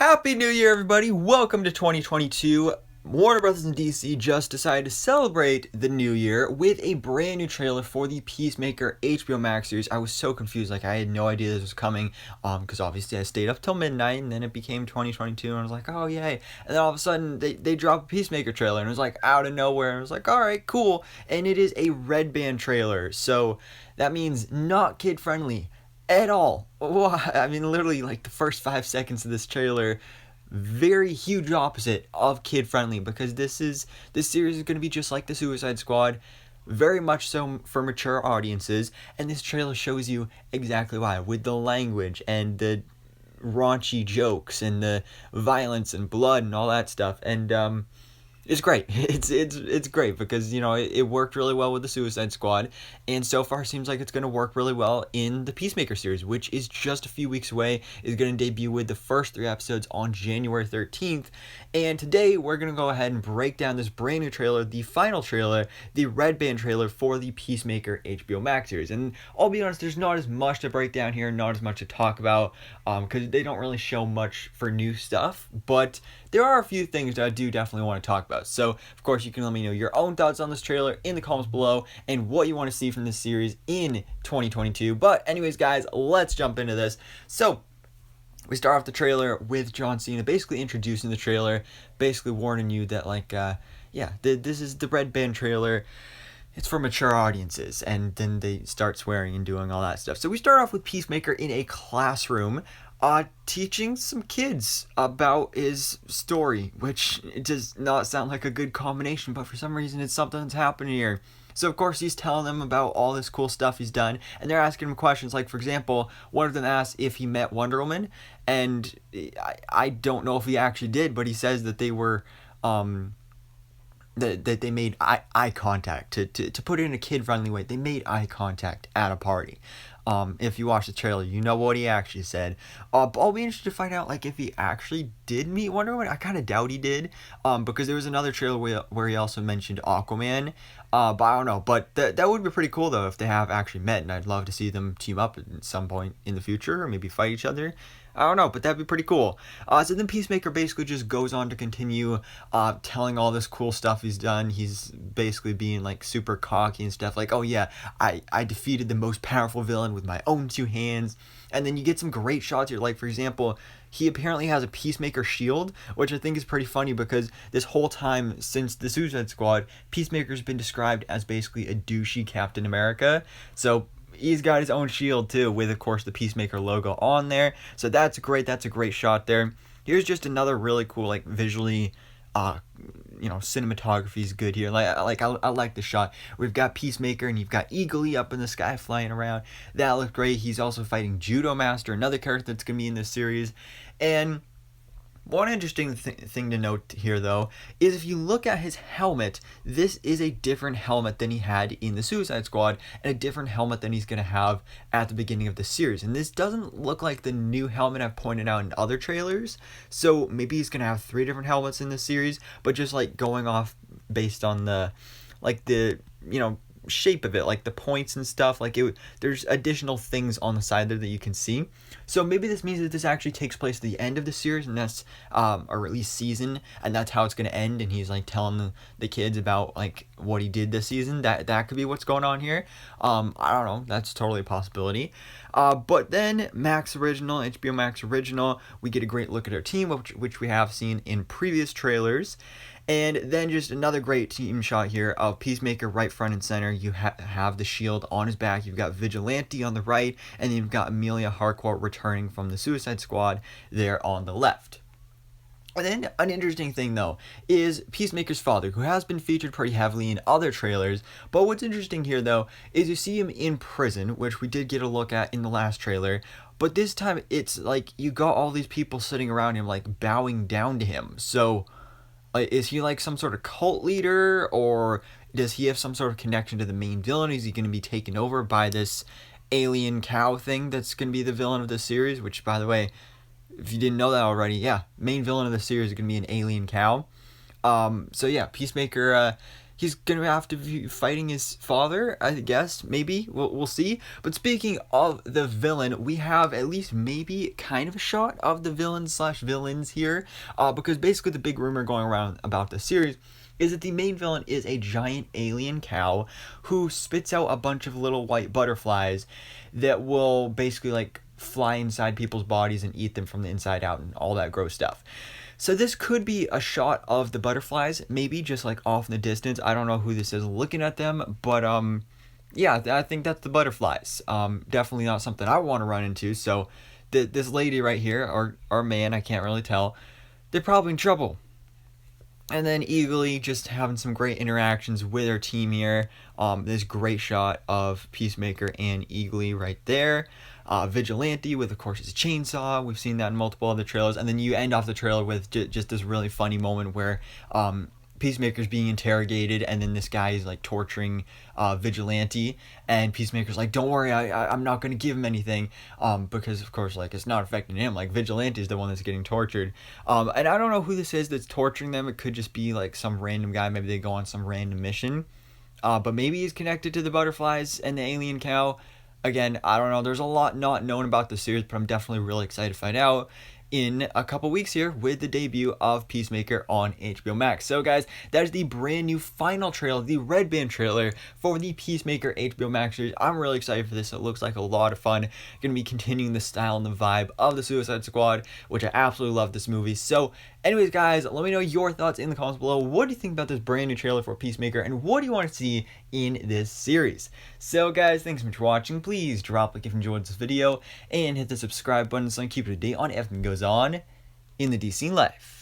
Happy New Year, everybody! Welcome to 2022. Warner Bros. And DC just decided to celebrate the new year with a brand new trailer for the Peacemaker HBO Max series. I was so confused, I had no idea this was coming, because obviously I stayed up till midnight, and then it became 2022, and I was like, oh yay! And then all of a sudden, they dropped a Peacemaker trailer, and it was like out of nowhere, and I was like, alright, cool! And it is a red band trailer, so that means not kid-friendly at all. I mean, literally, the first 5 seconds of this trailer, very huge opposite of kid friendly, because this series is going to be just like the Suicide Squad, very much so for mature audiences, and this trailer shows you exactly why, with the language and the raunchy jokes and the violence and blood and all that stuff. And it's great. It's great because it worked really well with the Suicide Squad, and so far seems like it's going to work really well in the Peacemaker series, which is just a few weeks away. Is going to debut with the first 3 episodes on January 13th, and today we're going to go ahead and break down this brand new trailer, the final trailer, the red band trailer for the Peacemaker HBO Max series. And I'll be honest, there's not as much to break down here, not as much to talk about, because they don't really show much for new stuff, but there are a few things that I do definitely want to talk about. So, of course, you can let me know your own thoughts on this trailer in the comments below and what you want to see from this series in 2022. But anyways, guys, let's jump into this. So, we start off the trailer with John Cena basically introducing the trailer, basically warning you that, this is the red band trailer. It's for mature audiences, and then they start swearing and doing all that stuff. So we start off with Peacemaker in a classroom, teaching some kids about his story, which it does not sound like a good combination, but for some reason it's something that's happening here. So of course he's telling them about all this cool stuff he's done, and they're asking him questions. Like, for example, one of them asks if he met Wonder Woman, and I don't know if he actually did, but he says that they were that they made eye contact. To put it in a kid-friendly way, they made eye contact at a party. If you watch the trailer, you know what he actually said. But I'll be interested to find out, if he actually did meet Wonder Woman. I kind of doubt he did, because there was another trailer where he also mentioned Aquaman. But I don't know. But that would be pretty cool, though, if they have actually met, and I'd love to see them team up at some point in the future, or maybe fight each other. I don't know, but that'd be pretty cool. So then Peacemaker basically just goes on to continue telling all this cool stuff he's done. He's basically being super cocky and stuff, oh yeah, I defeated the most powerful villain with my own 2 hands. And then you get some great shots here. For example, he apparently has a Peacemaker shield, which I think is pretty funny, because this whole time since the Suicide Squad, Peacemaker's been described as basically a douchey Captain America. So he's got his own shield too, with of course the Peacemaker logo on there. So that's great. That's a great shot there. Here's just another really cool, visually, cinematography is good here. I like the shot. We've got Peacemaker, and you've got Eagle up in the sky flying around. That looks great. He's also fighting Judo Master, another character that's gonna be in this series. And one interesting thing to note here, though, is if you look at his helmet, this is a different helmet than he had in the Suicide Squad, and a different helmet than he's going to have at the beginning of the series. And this doesn't look like the new helmet I've pointed out in other trailers, so maybe he's going to have 3 different helmets in this series, but just going off based on the shape of it, the points and stuff, there's additional things on the side there that you can see. So maybe this means that this actually takes place at the end of the series, and that's or at least season, and that's how it's going to end, and he's telling the kids about what he did this season. That could be what's going on here. I don't know, that's totally a possibility. But then Max Original, HBO Max Original, we get a great look at our team, which we have seen in previous trailers. And then just another great team shot here of Peacemaker right front and center. You have the shield on his back. You've got Vigilante on the right, and then you've got Amelia Harcourt returning from the Suicide Squad there on the left. And then an interesting thing, though, is Peacemaker's father, who has been featured pretty heavily in other trailers. But what's interesting here, though, is you see him in prison, which we did get a look at in the last trailer. But this time, it's you got all these people sitting around him, bowing down to him. So is he some sort of cult leader, or does he have some sort of connection to the main villain? Is he going to be taken over by this alien cow thing that's going to be the villain of the series? Which, by the way, if you didn't know that already, yeah, main villain of the series is going to be an alien cow. So yeah, Peacemaker, he's gonna have to be fighting his father, I guess. Maybe we'll see. But speaking of the villain, we have at least maybe kind of a shot of the villains here, because basically the big rumor going around about the series is that the main villain is a giant alien cow who spits out a bunch of little white butterflies that will basically like fly inside people's bodies and eat them from the inside out and all that gross stuff. So this could be a shot of the butterflies, maybe just like off in the distance. I don't know who this is looking at them, but yeah, I think that's the butterflies. Definitely not something I want to run into. So this lady right here, or man, I can't really tell, they're probably in trouble. And then Eagly just having some great interactions with her team here. This great shot of Peacemaker and Eagly right there. Vigilante with, of course, his chainsaw. We've seen that in multiple other trailers. And then you end off the trailer with just this really funny moment where Peacemaker's being interrogated, and then this guy is like torturing Vigilante, and Peacemaker's like, don't worry, I'm not going to give him anything, because of course like it's not affecting him. Like Vigilante is the one that's getting tortured, and I don't know who this is that's torturing them. It could just be like some random guy. Maybe they go on some random mission, but maybe he's connected to the butterflies and the alien cow. Again, I don't know. There's a lot not known about the series, but I'm definitely really excited to find out in a couple weeks here with the debut of Peacemaker on HBO Max. So guys, that is the brand new final trailer, the red band trailer for the Peacemaker HBO Max series. I'm really excited for this. It looks like a lot of fun. Gonna be continuing the style and the vibe of the Suicide Squad, which I absolutely love this movie. So anyways guys, let me know your thoughts in the comments below. What do you think about this brand new trailer for Peacemaker, and what do you want to see in this series? So guys, thanks so much for watching. Please drop a like if you enjoyed this video, and hit the subscribe button so I can keep you up to date on everything that goes on in the DC life.